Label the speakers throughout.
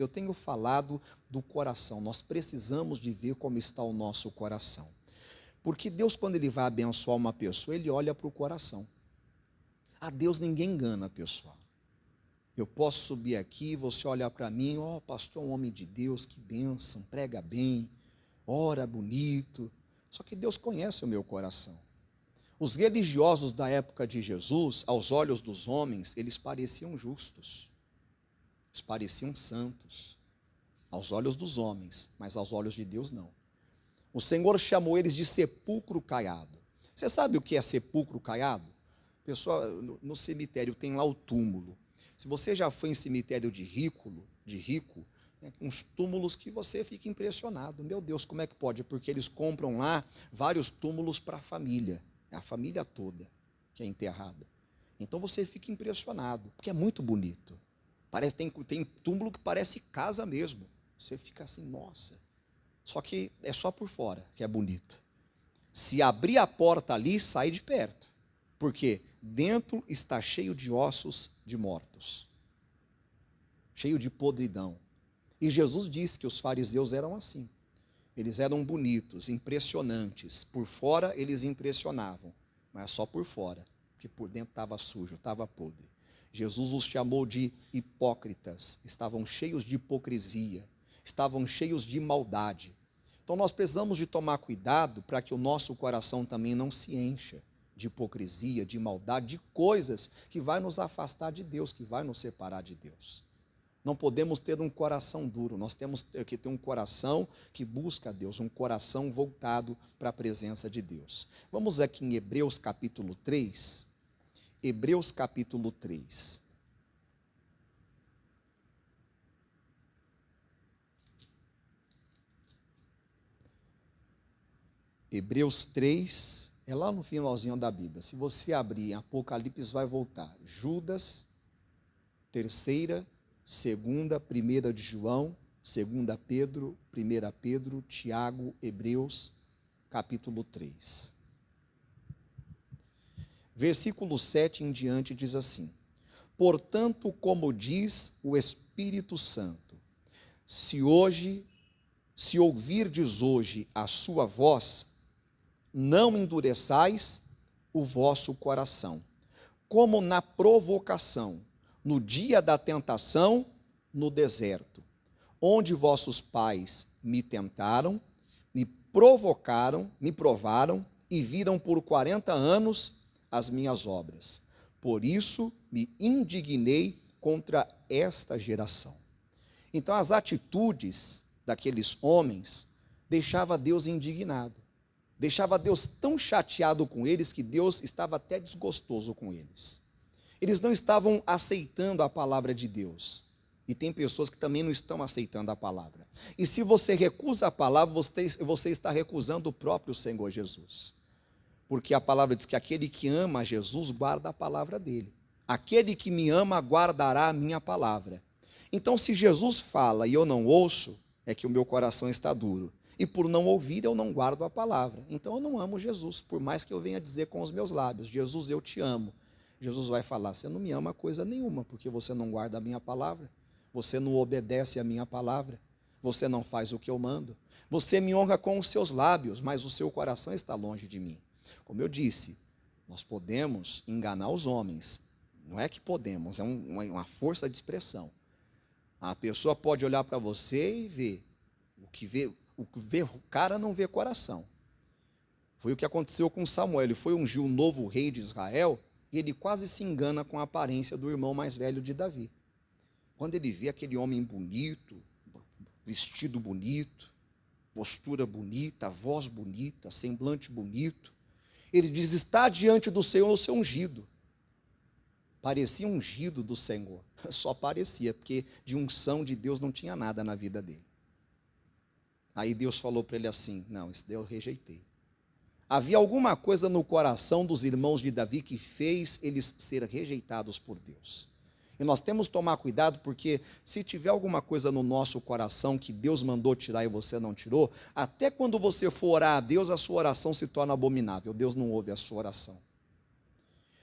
Speaker 1: Eu tenho falado do coração. Nós precisamos de ver como está o nosso coração. Porque Deus, quando Ele vai abençoar uma pessoa, Ele olha para o coração. A Deus ninguém engana, pessoal. Eu posso subir aqui, você olhar para mim, pastor é um homem de Deus, que bênção, prega bem, ora bonito. Só que Deus conhece o meu coração. Os religiosos da época de Jesus, aos olhos dos homens, eles pareciam justos. Eles pareciam santos. Aos olhos dos homens, mas aos olhos de Deus não. O Senhor chamou eles de sepulcro caiado. Você sabe o que é sepulcro caiado? Pessoal, no cemitério tem lá o túmulo. Se você já foi em cemitério de rico, uns túmulos que você fica impressionado. Meu Deus, como é que pode? Porque eles compram lá vários túmulos para a família toda que é enterrada. Então você fica impressionado, porque é muito bonito. Tem túmulo que parece casa mesmo. Você fica assim, nossa. Só que é só por fora que é bonito. Se abrir a porta ali, sai de perto. Porque dentro está cheio de ossos de mortos. Cheio de podridão. E Jesus disse que os fariseus eram assim. Eles eram bonitos, impressionantes. Por fora eles impressionavam, mas só por fora, porque por dentro estava sujo, estava podre. Jesus os chamou de hipócritas, estavam cheios de hipocrisia, estavam cheios de maldade. Então nós precisamos de tomar cuidado para que o nosso coração também não se encha de hipocrisia, de maldade, de coisas que vai nos afastar de Deus, que vai nos separar de Deus. Não podemos ter um coração duro, nós temos que ter um coração que busca Deus, um coração voltado para a presença de Deus. Vamos aqui em Hebreus capítulo 3. Hebreus capítulo 3. Hebreus 3, é lá no finalzinho da Bíblia. Se você abrir, Apocalipse vai voltar. Judas, terceira, segunda, primeira de João, segunda Pedro, primeira Pedro, Tiago, Hebreus, capítulo 3. Versículo 7 em diante diz assim: portanto, como diz o Espírito Santo, se ouvirdes hoje a sua voz, não endureçais o vosso coração, como na provocação, no dia da tentação, no deserto, onde vossos pais me tentaram, me provocaram, me provaram e viram por 40 anos as minhas obras. Por isso me indignei contra esta geração. Então as atitudes daqueles homens deixava Deus indignado. Deixava Deus tão chateado com eles que Deus estava até desgostoso com eles. Eles não estavam aceitando a palavra de Deus. E tem pessoas que também não estão aceitando a palavra. E se você recusa a palavra, você está recusando o próprio Senhor Jesus. Porque a palavra diz que aquele que ama a Jesus guarda a palavra dele. Aquele que me ama guardará a minha palavra. Então, se Jesus fala e eu não ouço, é que o meu coração está duro. E por não ouvir, eu não guardo a palavra. Então, eu não amo Jesus, por mais que eu venha dizer com os meus lábios: Jesus, eu te amo. Jesus vai falar: você não me ama coisa nenhuma, porque você não guarda a minha palavra, você não obedece a minha palavra, você não faz o que eu mando. Você me honra com os seus lábios, mas o seu coração está longe de mim. Como eu disse, nós podemos enganar os homens. Não é que podemos, é uma força de expressão. A pessoa pode olhar para você e ver. O cara não vê coração. Foi o que aconteceu com Samuel. Ele foi ungir o novo rei de Israel e ele quase se engana com a aparência do irmão mais velho de Davi. Quando ele vê aquele homem bonito, vestido bonito, postura bonita, voz bonita, semblante bonito, ele diz: está diante do Senhor o seu ungido. Parecia ungido do Senhor, só parecia, porque de unção de Deus não tinha nada na vida dele. Aí Deus falou para ele assim: não, isso daí eu rejeitei. Havia alguma coisa no coração dos irmãos de Davi que fez eles ser rejeitados por Deus. E nós temos que tomar cuidado, porque se tiver alguma coisa no nosso coração que Deus mandou tirar e você não tirou, até quando você for orar a Deus, a sua oração se torna abominável. Deus não ouve a sua oração.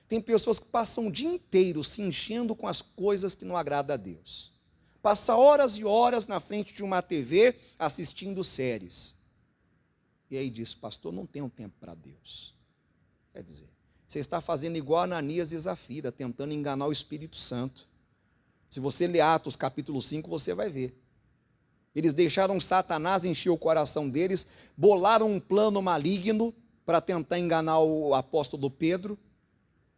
Speaker 1: Tem pessoas que passam o dia inteiro se enchendo com as coisas que não agradam a Deus. passa horas e horas na frente de uma TV assistindo séries. E aí diz, pastor, não tenho tempo para Deus. Quer dizer, você está fazendo igual Ananias e Zafira, tentando enganar o Espírito Santo. Se você ler Atos capítulo 5, você vai ver. Eles deixaram Satanás encher o coração deles, bolaram um plano maligno para tentar enganar o apóstolo Pedro,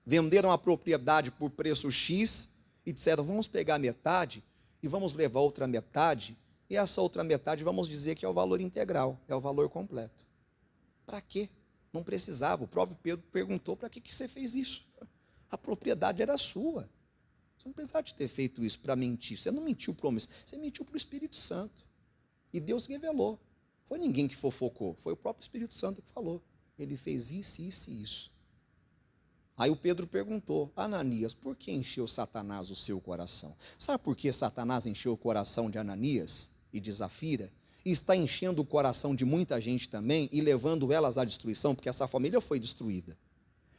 Speaker 1: venderam a propriedade por preço X e disseram, vamos pegar metade e vamos levar outra metade, e essa outra metade vamos dizer que é o valor integral, é o valor completo. Para quê? Não precisava. O próprio Pedro perguntou, para que você fez isso? A propriedade era sua. Você não precisava de ter feito isso para mentir. Você não mentiu para o homem, você mentiu para o Espírito Santo. E Deus revelou. Foi ninguém que fofocou, foi o próprio Espírito Santo que falou. Ele fez isso, isso e isso. Aí o Pedro perguntou, Ananias, por que encheu Satanás o seu coração? Sabe por que Satanás encheu o coração de Ananias e de Zafira? E está enchendo o coração de muita gente também e levando elas à destruição, porque essa família foi destruída.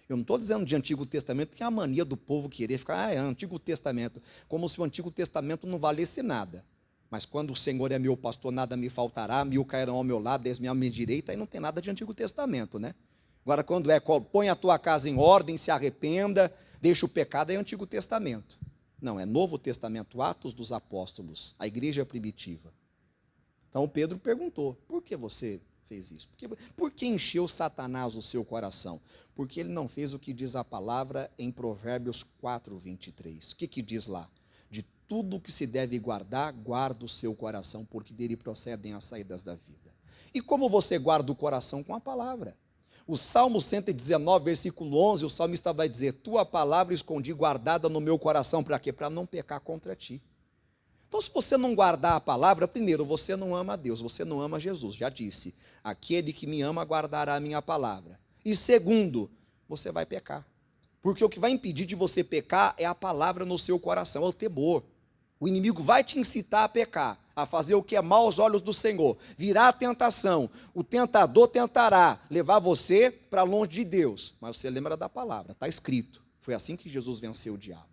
Speaker 1: Eu não estou dizendo de Antigo Testamento, que é a mania do povo querer ficar, é Antigo Testamento, como se o Antigo Testamento não valesse nada. Mas quando o Senhor é meu pastor, nada me faltará, 1000 cairão ao meu lado, 10 mil à minha direita, aí não tem nada de Antigo Testamento, né? Agora, quando é, põe a tua casa em ordem, se arrependa, deixa o pecado, é Antigo Testamento. Não, é Novo Testamento, Atos dos Apóstolos, a igreja primitiva. Então, Pedro perguntou, por que você fez isso? Por que encheu Satanás o seu coração? Porque ele não fez o que diz a palavra em Provérbios 4, 23. O que diz lá? De tudo que se deve guardar, guarda o seu coração, porque dele procedem as saídas da vida. E como você guarda o coração? Com a palavra. O Salmo 119, versículo 11, o salmista vai dizer, tua palavra escondi guardada no meu coração, para quê? Para não pecar contra ti. Então, se você não guardar a palavra, primeiro, você não ama a Deus, você não ama Jesus, já disse, aquele que me ama guardará a minha palavra. E segundo, você vai pecar. Porque o que vai impedir de você pecar é a palavra no seu coração, é o temor. O inimigo vai te incitar a pecar, a fazer o que é mal aos olhos do Senhor. Virá a tentação, o tentador tentará levar você para longe de Deus. Mas você lembra da palavra, está escrito. Foi assim que Jesus venceu o diabo.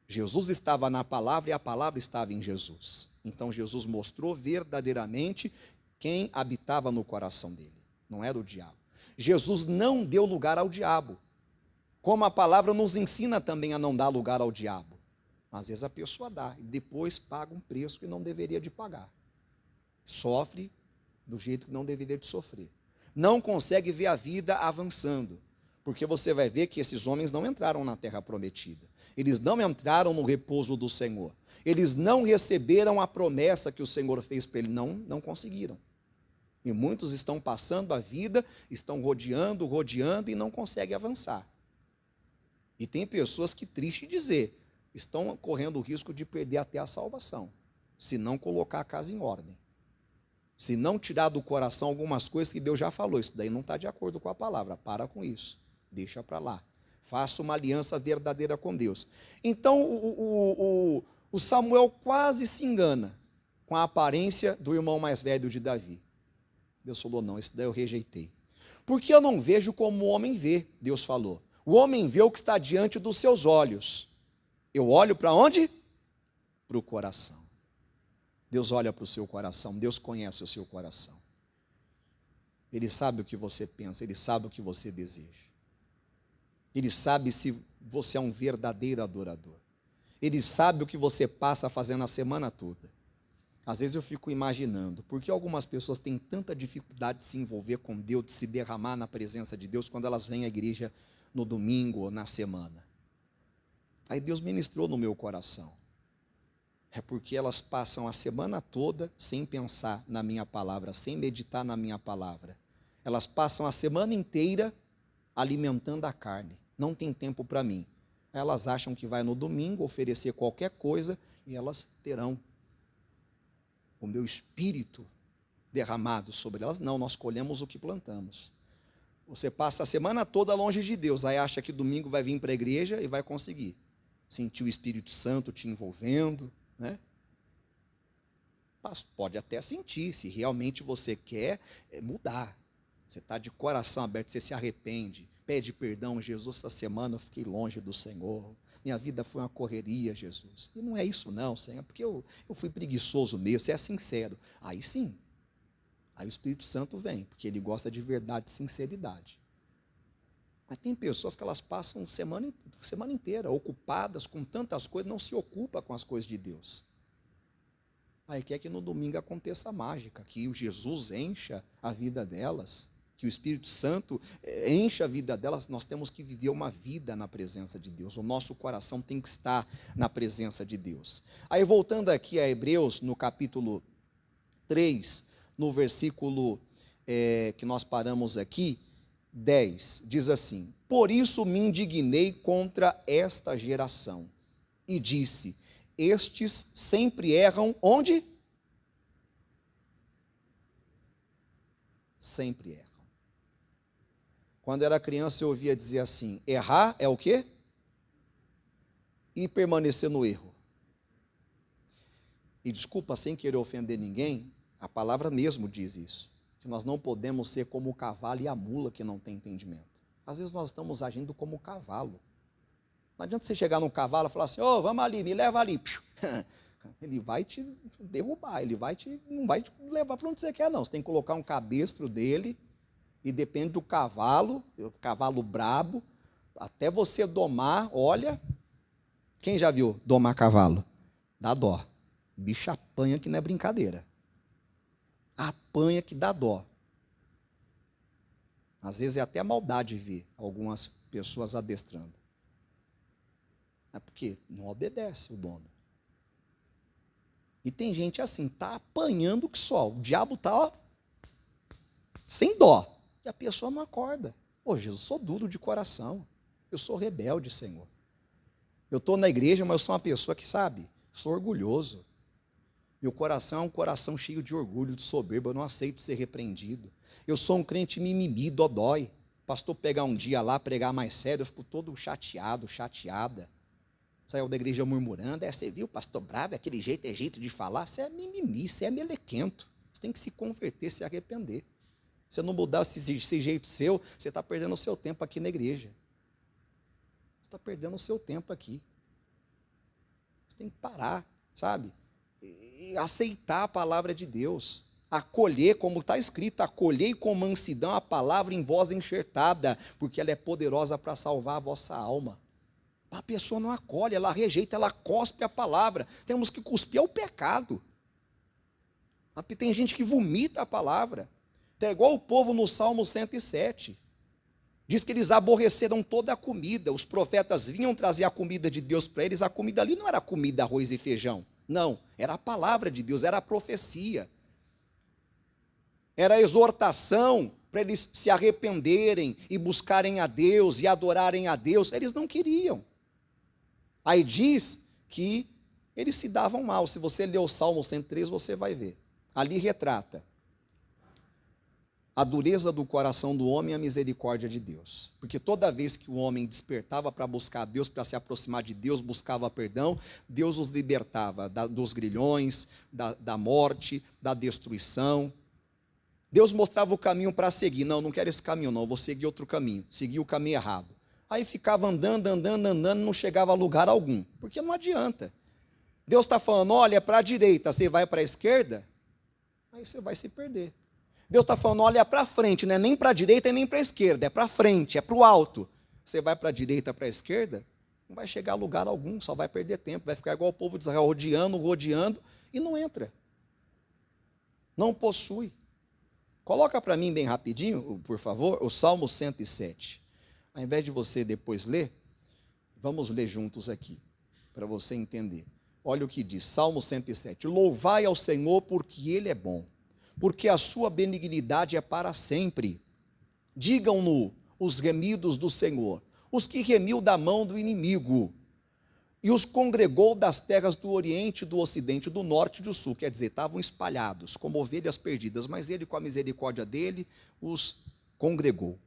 Speaker 1: Jesus estava na palavra e a palavra estava em Jesus. Então Jesus mostrou verdadeiramente quem habitava no coração dele. Não era o diabo. Jesus não deu lugar ao diabo. Como a palavra nos ensina também a não dar lugar ao diabo. Às vezes a pessoa dá e depois paga um preço que não deveria de pagar. Sofre do jeito que não deveria de sofrer. Não consegue ver a vida avançando. Porque você vai ver que esses homens não entraram na terra prometida. Eles não entraram no repouso do Senhor. Eles não receberam a promessa que o Senhor fez para eles. Não conseguiram. E muitos estão passando a vida, estão rodeando e não conseguem avançar. E tem pessoas que, triste dizer, estão correndo o risco de perder até a salvação, se não colocar a casa em ordem. Se não tirar do coração algumas coisas que Deus já falou, isso daí não está de acordo com a palavra, para com isso, deixa para lá. Faça uma aliança verdadeira com Deus. Então, o Samuel quase se engana com a aparência do irmão mais velho de Davi. Deus falou, não, esse daí eu rejeitei. Porque eu não vejo como o homem vê, Deus falou. O homem vê o que está diante dos seus olhos. Eu olho para onde? Para o coração. Deus olha para o seu coração, Deus conhece o seu coração. Ele sabe o que você pensa, Ele sabe o que você deseja. Ele sabe se você é um verdadeiro adorador. Ele sabe o que você passa fazendo a semana toda. Às vezes eu fico imaginando, por que algumas pessoas têm tanta dificuldade de se envolver com Deus, de se derramar na presença de Deus, quando elas vêm à igreja no domingo ou na semana. Aí Deus ministrou no meu coração. É porque elas passam a semana toda sem pensar na minha palavra, sem meditar na minha palavra. Elas passam a semana inteira alimentando a carne. Não tem tempo para mim. Elas acham que vai no domingo oferecer qualquer coisa e elas terão o meu espírito derramado sobre elas. Não, nós colhemos o que plantamos. Você passa a semana toda longe de Deus, aí acha que domingo vai vir para a igreja e vai conseguir sentir o Espírito Santo te envolvendo, né? Mas pode até sentir, se realmente você quer mudar. Você está de coração aberto, você se arrepende, pede perdão, Jesus, essa semana eu fiquei longe do Senhor, minha vida foi uma correria, Jesus. E não é isso não, Senhor, porque eu fui preguiçoso mesmo, você é sincero. Aí sim, aí o Espírito Santo vem, porque ele gosta de verdade e sinceridade. Mas tem pessoas que elas passam semana inteira ocupadas com tantas coisas, não se ocupam com as coisas de Deus. Aí quer que no domingo aconteça a mágica, que o Jesus encha a vida delas, que o Espírito Santo encha a vida delas. Nós temos que viver uma vida na presença de Deus. O nosso coração tem que estar na presença de Deus. Aí voltando aqui a Hebreus, no capítulo 3, no versículo que nós paramos aqui, 10, diz assim: por isso me indignei contra esta geração, e disse, estes sempre erram, onde? Sempre erram. Quando era criança eu ouvia dizer assim, errar é o quê? E permanecer no erro. E desculpa, sem querer ofender ninguém, a palavra mesmo diz isso, que nós não podemos ser como o cavalo e a mula que não tem entendimento. Às vezes nós estamos agindo como o cavalo. Não adianta você chegar num cavalo e falar assim, ô, vamos ali, me leva ali. Ele vai te derrubar, não vai te levar para onde você quer não. Você tem que colocar um cabestro dele, e depende do cavalo brabo, até você domar, olha, quem já viu domar cavalo? Dá dó. Bicho apanha que não é brincadeira. Apanha que dá dó. Às vezes é até maldade ver algumas pessoas adestrando. É porque não obedece o dono. E tem gente assim, está apanhando que só. O diabo está sem dó. E a pessoa não acorda. Ô, Jesus, eu sou duro de coração. Eu sou rebelde, Senhor. Eu estou na igreja, mas eu sou uma pessoa que sabe, sou orgulhoso. Meu coração é um coração cheio de orgulho, de soberba. Eu não aceito ser repreendido. Eu sou um crente mimimi, dodói. O pastor pegar um dia lá, pregar mais sério, eu fico todo chateado, chateada. Saiu da igreja murmurando, você viu, pastor bravo, aquele jeito é jeito de falar, você é mimimi, você é melequento, você tem que se converter, se arrepender. Se você não mudar esse jeito seu, você está perdendo o seu tempo aqui na igreja. Você está perdendo o seu tempo aqui. Você tem que parar, sabe? E aceitar a palavra de Deus. Acolher, como está escrito, acolhei com mansidão a palavra em voz enxertada, porque ela é poderosa para salvar a vossa alma. A pessoa não acolhe, ela rejeita, ela cospe a palavra. Temos que cuspir ao pecado. Tem gente que vomita a palavra. É igual o povo no Salmo 107. Diz que eles aborreceram toda a comida. Os profetas vinham trazer a comida de Deus para eles. A comida ali não era comida, arroz e feijão. Não, era a palavra de Deus, era a profecia. Era a exortação para eles se arrependerem e buscarem a Deus e adorarem a Deus. Eles não queriam. Aí diz que eles se davam mal. Se você ler o Salmo 103, você vai ver. Ali retrata a dureza do coração do homem e a misericórdia de Deus. Porque toda vez que o homem despertava para buscar Deus, para se aproximar de Deus, buscava perdão, Deus os libertava dos grilhões, da morte, da destruição. Deus mostrava o caminho para seguir. Não quero esse caminho não, vou seguir outro caminho. Segui o caminho errado. Aí ficava andando, não chegava a lugar algum. Porque não adianta. Deus está falando, olha, para a direita, você vai para a esquerda, aí você vai se perder. Deus está falando, olha para frente, não é nem para a direita e nem para a esquerda, é para frente, é para o alto. Você vai para a direita, para a esquerda, não vai chegar a lugar algum, só vai perder tempo, vai ficar igual o povo de Israel, rodeando, e não entra. Não possui. Coloca para mim bem rapidinho, por favor, o Salmo 107. Ao invés de você depois ler, vamos ler juntos aqui, para você entender. Olha o que diz, Salmo 107. Louvai ao Senhor porque Ele é bom, porque a sua benignidade é para sempre. Digam-no os remidos do Senhor, os que remiu da mão do inimigo, e os congregou das terras do oriente, do ocidente, do norte e do sul. Quer dizer, estavam espalhados, como ovelhas perdidas, mas ele, com a misericórdia dele, os congregou.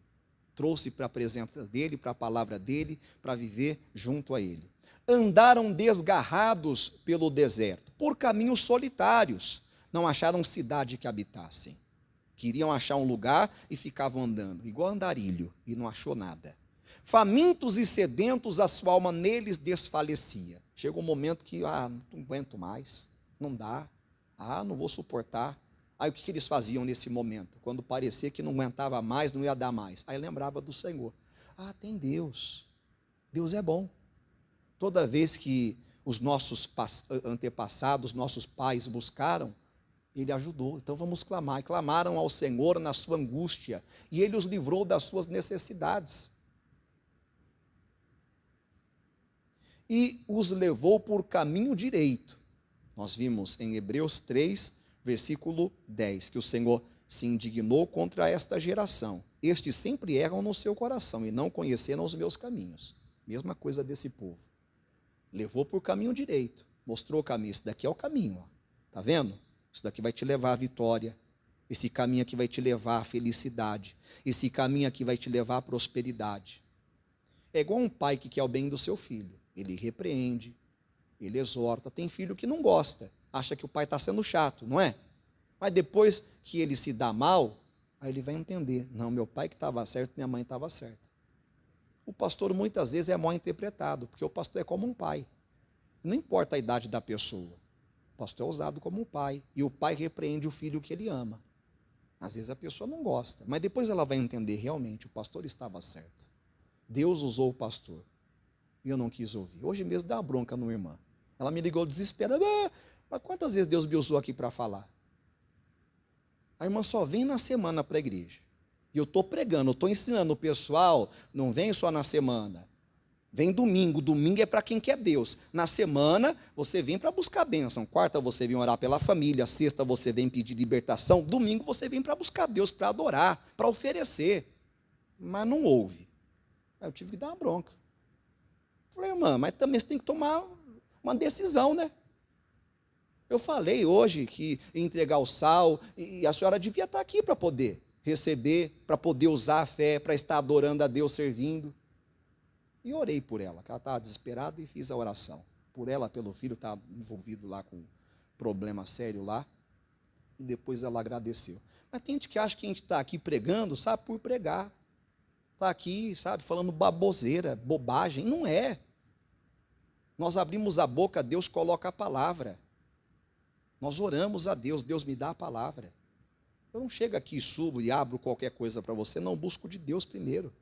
Speaker 1: Trouxe para a presença dele, para a palavra dele, para viver junto a ele. Andaram desgarrados pelo deserto, por caminhos solitários, não acharam cidade que habitassem. Queriam achar um lugar e ficavam andando, igual andarilho, e não achou nada. Famintos e sedentos, a sua alma neles desfalecia. Chega um momento que, não aguento mais, não dá, não vou suportar. Aí o que eles faziam nesse momento? Quando parecia que não aguentava mais, não ia dar mais. Aí lembrava do Senhor. Tem Deus. Deus é bom. Toda vez que os nossos antepassados, nossos pais buscaram, Ele ajudou. Então vamos clamar. E clamaram ao Senhor na sua angústia, e Ele os livrou das suas necessidades. E os levou por caminho direito. Nós vimos em Hebreus 3, versículo 10, que o Senhor se indignou contra esta geração. Estes sempre erram no seu coração e não conheceram os meus caminhos. Mesma coisa desse povo. Levou por caminho direito, mostrou o caminho. Isso daqui é o caminho, está vendo? Isso daqui vai te levar à vitória. Esse caminho aqui vai te levar à felicidade. Esse caminho aqui vai te levar à prosperidade. É igual um pai que quer o bem do seu filho. Ele repreende, ele exorta. Tem filho que não gosta, acha que o pai está sendo chato, não é? Mas depois que ele se dá mal, aí ele vai entender. Não, meu pai que estava certo, minha mãe estava certa. O pastor muitas vezes é mal interpretado, porque o pastor é como um pai. Não importa a idade da pessoa. O pastor é usado como um pai. E o pai repreende o filho que ele ama. Às vezes a pessoa não gosta, mas depois ela vai entender realmente, o pastor estava certo. Deus usou o pastor. E eu não quis ouvir. Hoje mesmo dá uma bronca numa irmã. Ela me ligou desesperada. Mas quantas vezes Deus me usou aqui para falar? A irmã só vem na semana para a igreja. E eu estou pregando, eu estou ensinando o pessoal, não vem só na semana. Vem domingo, domingo é para quem quer Deus. Na semana, você vem para buscar bênção. Quarta, você vem orar pela família. Sexta, você vem pedir libertação. Domingo, você vem para buscar Deus, para adorar, para oferecer. Mas não ouve. Aí eu tive que dar uma bronca. Falei, irmã, mas também você tem que tomar uma decisão, né? Eu falei hoje que ia entregar o sal, e a senhora devia estar aqui para poder receber, para poder usar a fé, para estar adorando a Deus, servindo. E orei por ela, que ela estava desesperada, e fiz a oração. Por ela, pelo filho, estava envolvido lá com problema sério lá. E depois ela agradeceu. Mas tem gente que acha que a gente está aqui pregando, sabe, por pregar. Está aqui, sabe, falando baboseira, bobagem. Não é. Nós abrimos a boca, Deus coloca a palavra. Nós oramos a Deus, Deus me dá a palavra. Eu não chego aqui, subo e abro qualquer coisa para você, não, busco de Deus primeiro.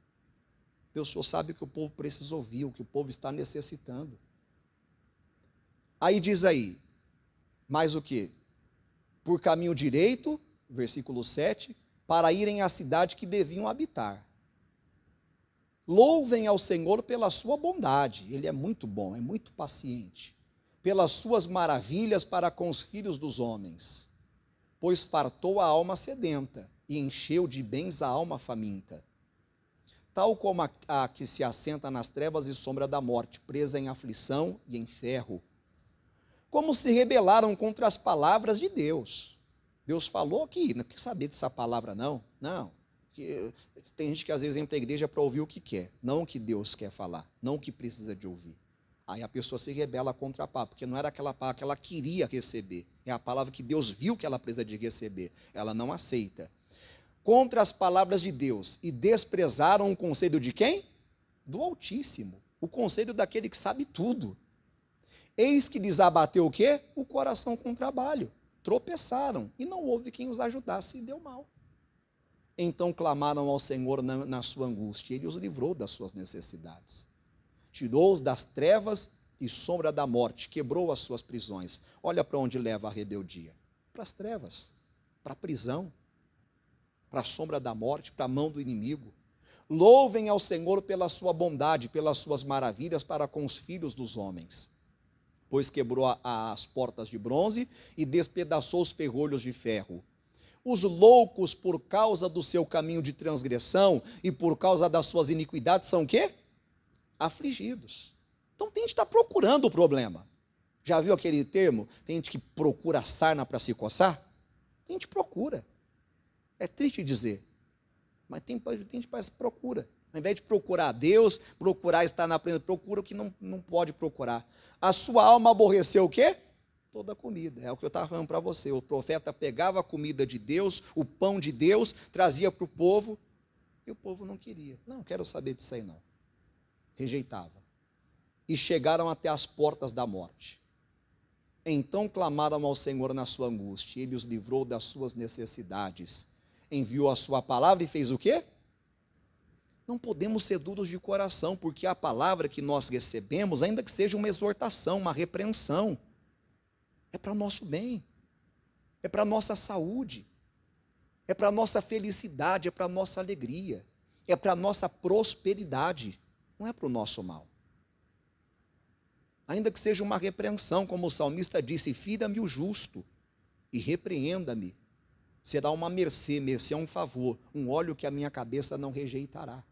Speaker 1: Deus só sabe o que o povo precisa ouvir, o que o povo está necessitando. Aí diz aí, mais o quê? Por caminho direito, versículo 7, para irem à cidade que deviam habitar. Louvem ao Senhor pela sua bondade, Ele é muito bom, é muito paciente, pelas suas maravilhas para com os filhos dos homens, pois fartou a alma sedenta e encheu de bens a alma faminta. Tal como a que se assenta nas trevas e sombra da morte, presa em aflição e em ferro. Como se rebelaram contra as palavras de Deus. Deus falou aqui, não quer saber dessa palavra não, tem gente que às vezes vem para a igreja para ouvir o que quer, não o que Deus quer falar, não o que precisa de ouvir. Aí a pessoa se rebela contra a palavra, porque não era aquela palavra que ela queria receber, é a palavra que Deus viu que ela precisa de receber, ela não aceita. Contra as palavras de Deus, e desprezaram o conselho de quem? Do Altíssimo, o conselho daquele que sabe tudo. Eis que lhes abateu o quê? O coração com trabalho, tropeçaram, e não houve quem os ajudasse, e deu mal. Então clamaram ao Senhor na sua angústia, e Ele os livrou das suas necessidades. Tirou-os das trevas e sombra da morte, quebrou as suas prisões. Olha para onde leva a rebeldia. Para as trevas, para a prisão, para a sombra da morte, para a mão do inimigo. Louvem ao Senhor pela sua bondade, pelas suas maravilhas para com os filhos dos homens. Pois quebrou as portas de bronze e despedaçou os ferrolhos de ferro. Os loucos, por causa do seu caminho de transgressão e por causa das suas iniquidades, são o quê? Afligidos. Então tem gente que está procurando o problema. Já viu aquele termo? Tem gente que procura a sarna para se coçar? Tem gente que procura. É triste dizer, mas tem gente que procura. Ao invés de procurar a Deus, procurar estar na presença, procura o que não pode procurar. A sua alma aborreceu o quê? Toda a comida. É o que eu estava falando para você. O profeta pegava a comida de Deus, o pão de Deus, trazia para o povo, e o povo não queria. Não quero saber disso aí não. rejeitava. E chegaram até as portas da morte. Então clamaram ao Senhor na sua angústia, ele os livrou das suas necessidades, enviou a sua palavra e fez o quê? Não podemos ser duros de coração, porque a palavra que nós recebemos, ainda que seja uma exortação, uma repreensão, é para o nosso bem, é para a nossa saúde, é para a nossa felicidade, é para a nossa alegria, é para a nossa prosperidade, não é para o nosso mal. Ainda que seja uma repreensão, como o salmista disse, fira-me o justo e repreenda-me. Será uma mercê é um favor, um óleo que a minha cabeça não rejeitará.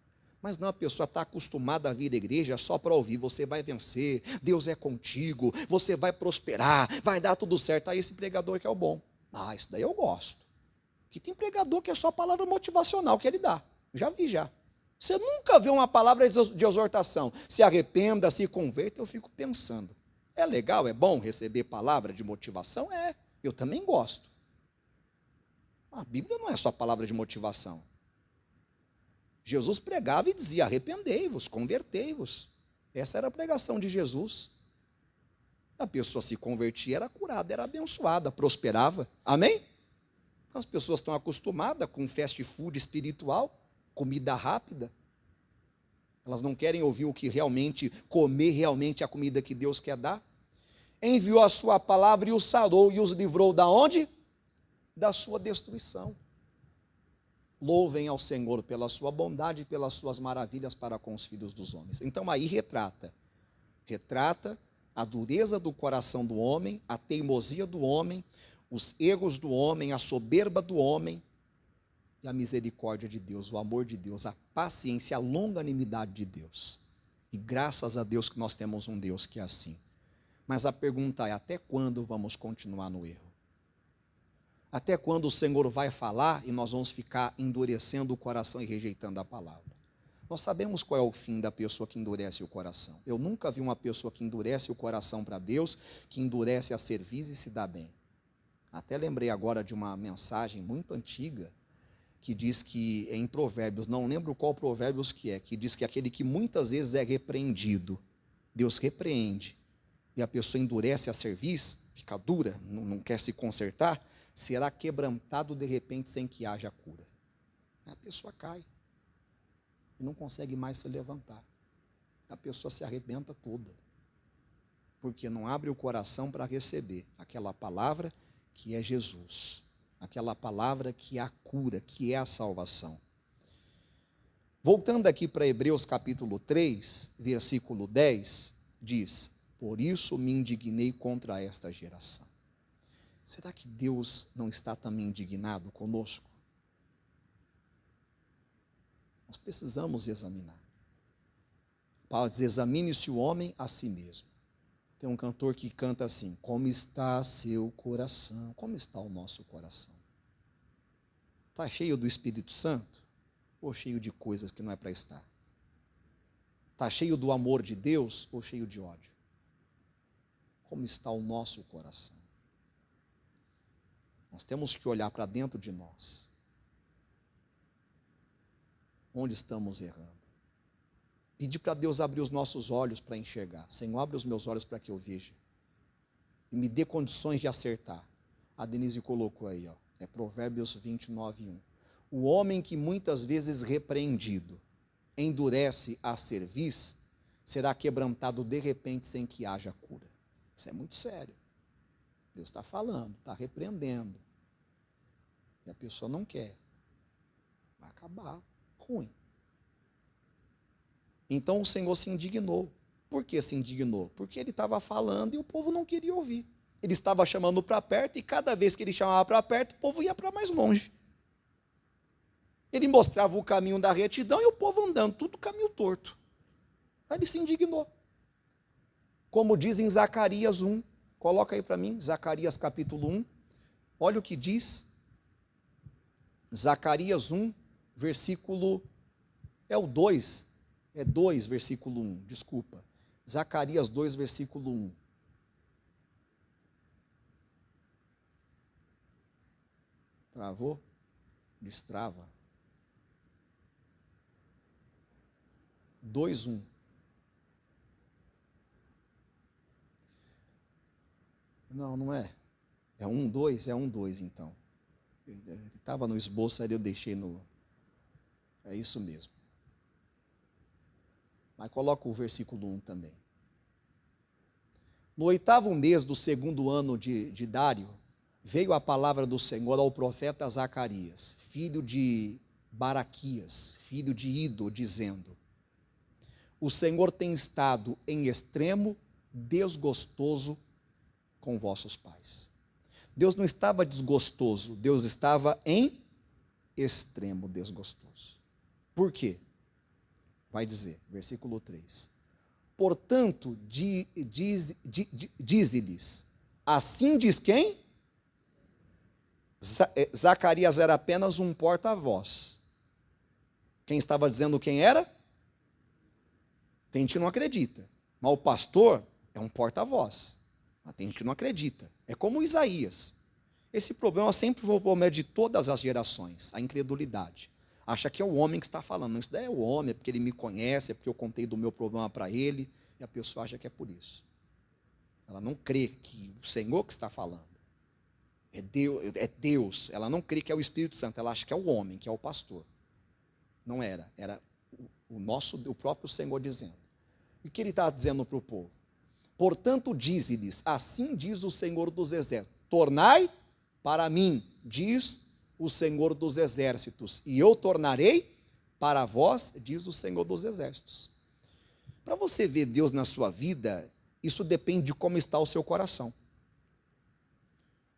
Speaker 1: Mas não, a pessoa está acostumada a vir à igreja só para ouvir, você vai vencer, Deus é contigo, você vai prosperar, vai dar tudo certo. Aí esse pregador que é o bom. Ah, isso daí eu gosto. Que tem pregador que é só palavra motivacional que ele dá. Já vi já. Você nunca vê uma palavra de exortação. Se arrependa, se converta, eu fico pensando. É legal, é bom receber palavra de motivação? É, eu também gosto. A Bíblia não é só palavra de motivação. Jesus pregava e dizia, arrependei-vos, convertei-vos. Essa era a pregação de Jesus. A pessoa se convertia, era curada, era abençoada, prosperava. Amém? As pessoas estão acostumadas com fast food espiritual, comida rápida. Elas não querem ouvir o que realmente, comer realmente a comida que Deus quer dar. Enviou a sua palavra e os sarou e os livrou da onde? Da sua destruição. Louvem ao Senhor pela sua bondade e pelas suas maravilhas para com os filhos dos homens. Então aí retrata a dureza do coração do homem, a teimosia do homem, os erros do homem, a soberba do homem e a misericórdia de Deus, o amor de Deus, a paciência, a longanimidade de Deus. E graças a Deus que nós temos um Deus que é assim. Mas a pergunta é, até quando vamos continuar no erro? Até quando o Senhor vai falar e nós vamos ficar endurecendo o coração e rejeitando a palavra? Nós sabemos qual é o fim da pessoa que endurece o coração. Eu nunca vi uma pessoa que endurece o coração para Deus, que endurece a serviço e se dá bem. Até lembrei agora de uma mensagem muito antiga, que diz que, em Provérbios, não lembro qual Provérbios que diz que aquele que muitas vezes é repreendido, Deus repreende, e a pessoa endurece a serviço, fica dura, não quer se consertar, será quebrantado de repente sem que haja cura. A pessoa cai e não consegue mais se levantar. A pessoa se arrebenta toda, porque não abre o coração para receber aquela palavra que é Jesus, aquela palavra que é a cura, que é a salvação. Voltando aqui para Hebreus capítulo 3, versículo 10, diz, por isso me indignei contra esta geração. Será que Deus não está também indignado conosco? Nós precisamos examinar. Paulo diz, examine-se o homem a si mesmo. Tem um cantor que canta assim, como está seu coração? Como está o nosso coração? Está cheio do Espírito Santo? Ou cheio de coisas que não é para estar? Está cheio do amor de Deus ou cheio de ódio? Como está o nosso coração? Nós temos que olhar para dentro de nós. Onde estamos errando? Pedir para Deus abrir os nossos olhos para enxergar. Senhor, abre os meus olhos para que eu veja. E me dê condições de acertar. A Denise colocou aí, ó, é Provérbios 29:1. O homem que muitas vezes repreendido, endurece a cerviz, será quebrantado de repente sem que haja cura. Isso é muito sério. Deus está falando, está repreendendo. E a pessoa não quer. Vai acabar ruim. Então o Senhor se indignou. Por que se indignou? Porque ele estava falando e o povo não queria ouvir. Ele estava chamando para perto e cada vez que ele chamava para perto, o povo ia para mais longe. Ele mostrava o caminho da retidão e o povo andando, tudo caminho torto. Aí ele se indignou. Como diz em Zacarias 1, coloca aí para mim, Zacarias capítulo 1, olha o que diz, Zacarias 1, versículo, é o 2, é 2, versículo 1, desculpa, Zacarias 2, versículo 1. Travou? Destrava. 2:1. Não, não é. É 1:2, é 1:2 então. Estava no esboço, aí eu deixei no... É isso mesmo. Mas coloca o versículo 1 também. No 8º mês do 2º ano de Dário, veio a palavra do Senhor ao profeta Zacarias, filho de Baraquias, filho de Ido, dizendo: o Senhor tem estado em extremo desgostoso com vossos pais. Deus não estava desgostoso, Deus estava em extremo desgostoso. Por quê? Vai dizer, versículo 3. Portanto, dize-lhes, assim diz quem? Zacarias era apenas um porta-voz. Quem estava dizendo quem era? Tem gente que não acredita. Mas o pastor é um porta-voz. Mas tem gente que não acredita. É como Isaías. Esse problema sempre foi o problema de todas as gerações, a incredulidade. Acha que é o homem que está falando. Não, isso daí é o homem, é porque ele me conhece, é porque eu contei do meu problema para ele, e a pessoa acha que é por isso. Ela não crê que o Senhor que está falando. É Deus. Ela não crê que é o Espírito Santo, ela acha que é o homem, que é o pastor. Não era o próprio Senhor dizendo. E o que ele está dizendo para o povo? Portanto, dize-lhes, assim diz o Senhor dos Exércitos, tornai para mim, diz o Senhor dos Exércitos, e eu tornarei para vós, diz o Senhor dos Exércitos. Para você ver Deus na sua vida, isso depende de como está o seu coração.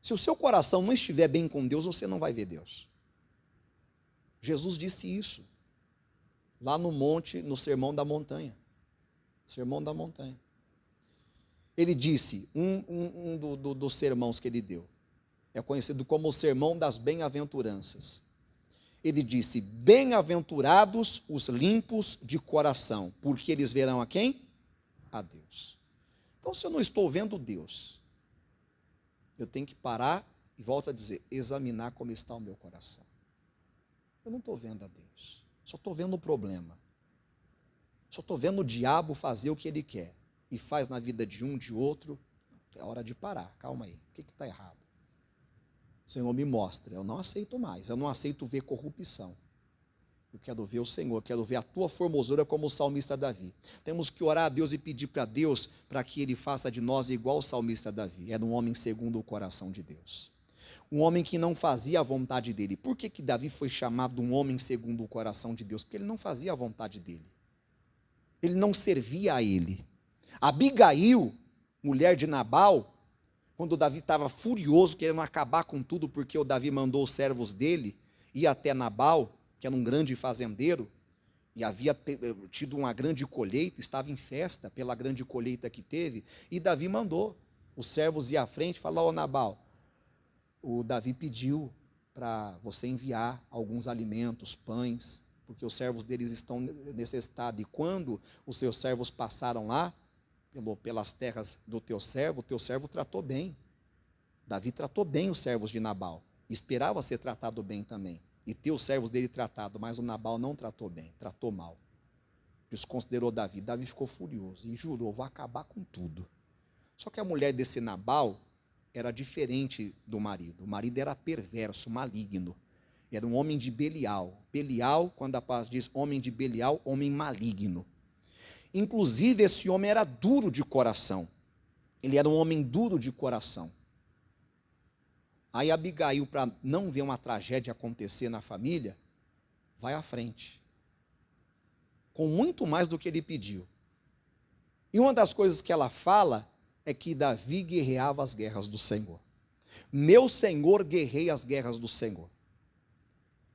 Speaker 1: Se o seu coração não estiver bem com Deus, você não vai ver Deus. Jesus disse isso, lá no monte, no Sermão da Montanha. Sermão da Montanha. Ele disse, dos sermãos que ele deu, é conhecido como o Sermão das Bem-aventuranças. Ele disse, bem-aventurados os limpos de coração, porque eles verão a quem? A Deus. Então, se eu não estou vendo Deus, eu tenho que parar e, volto a dizer, examinar como está o meu coração. Eu não estou vendo a Deus, só estou vendo o problema. Só estou vendo o diabo fazer o que ele quer. E faz na vida de um, de outro. É hora de parar, calma aí, o que está errado? O Senhor me mostra, eu não aceito mais, eu não aceito ver corrupção. Eu quero ver o Senhor, eu quero ver a tua formosura como o salmista Davi. Temos que orar a Deus e pedir para Deus, para que Ele faça de nós igual o salmista Davi. Era um homem segundo o coração de Deus. Um homem que não fazia a vontade dele. Por que Davi foi chamado um homem segundo o coração de Deus? Porque ele não fazia a vontade dele. Ele não servia a ele. Abigail, mulher de Nabal, quando Davi estava furioso, querendo acabar com tudo, porque o Davi mandou os servos dele ir até Nabal, que era um grande fazendeiro, e havia tido uma grande colheita, estava em festa pela grande colheita que teve, e Davi mandou os servos ir à frente e falar, ô Nabal, o Davi pediu para você enviar alguns alimentos, pães, porque os servos deles estão necessitados, e quando os seus servos passaram lá, pelas terras do teu servo tratou bem. Davi tratou bem os servos de Nabal, esperava ser tratado bem também, e ter os servos dele tratado, mas o Nabal não tratou bem, tratou mal, desconsiderou Davi. Davi ficou furioso e jurou, vou acabar com tudo. Só que a mulher desse Nabal era diferente do marido. O marido era perverso, maligno, era um homem de Belial. Belial, quando a paz diz homem de Belial, homem maligno. Inclusive, esse homem era duro de coração. Ele era um homem duro de coração. Aí Abigail, para não ver uma tragédia acontecer na família, vai à frente, com muito mais do que ele pediu. E uma das coisas que ela fala é que Davi guerreava as guerras do Senhor. Meu Senhor guerreia as guerras do Senhor.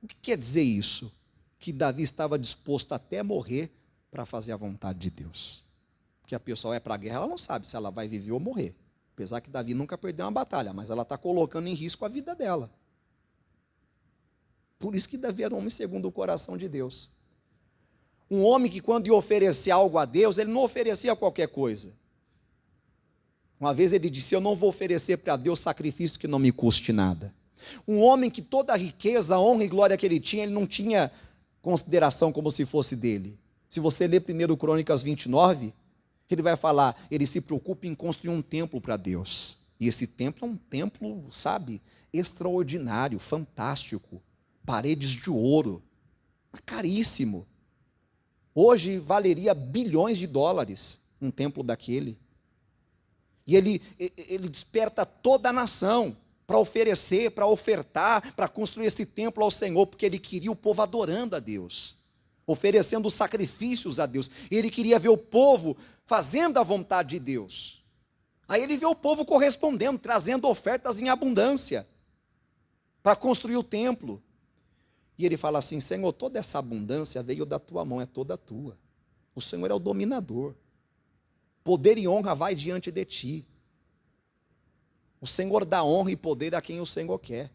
Speaker 1: O que quer dizer isso? Que Davi estava disposto até morrer para fazer a vontade de Deus. Porque a pessoa é para a guerra, ela não sabe se ela vai viver ou morrer. Apesar que Davi nunca perdeu uma batalha, mas ela está colocando em risco a vida dela. Por isso que Davi era um homem segundo o coração de Deus. Um homem que quando ia oferecer algo a Deus, ele não oferecia qualquer coisa. Uma vez ele disse, eu não vou oferecer para Deus sacrifício que não me custe nada. Um homem que toda a riqueza, a honra e glória que ele não tinha consideração como se fosse dele. Se você ler 1 Crônicas 29, ele vai falar, ele se preocupa em construir um templo para Deus. E esse templo é um templo, sabe, extraordinário, fantástico. Paredes de ouro, caríssimo. Hoje valeria bilhões de dólares um templo daquele. E ele desperta toda a nação para oferecer, para ofertar, para construir esse templo ao Senhor, porque ele queria o povo adorando a Deus, oferecendo sacrifícios a Deus. Ele queria ver o povo fazendo a vontade de Deus. Aí ele vê o povo correspondendo, trazendo ofertas em abundância para construir o templo. E ele fala assim: Senhor, toda essa abundância veio da tua mão, é toda tua. O Senhor é o dominador. Poder e honra vai diante de ti. O Senhor dá honra e poder a quem o Senhor quer.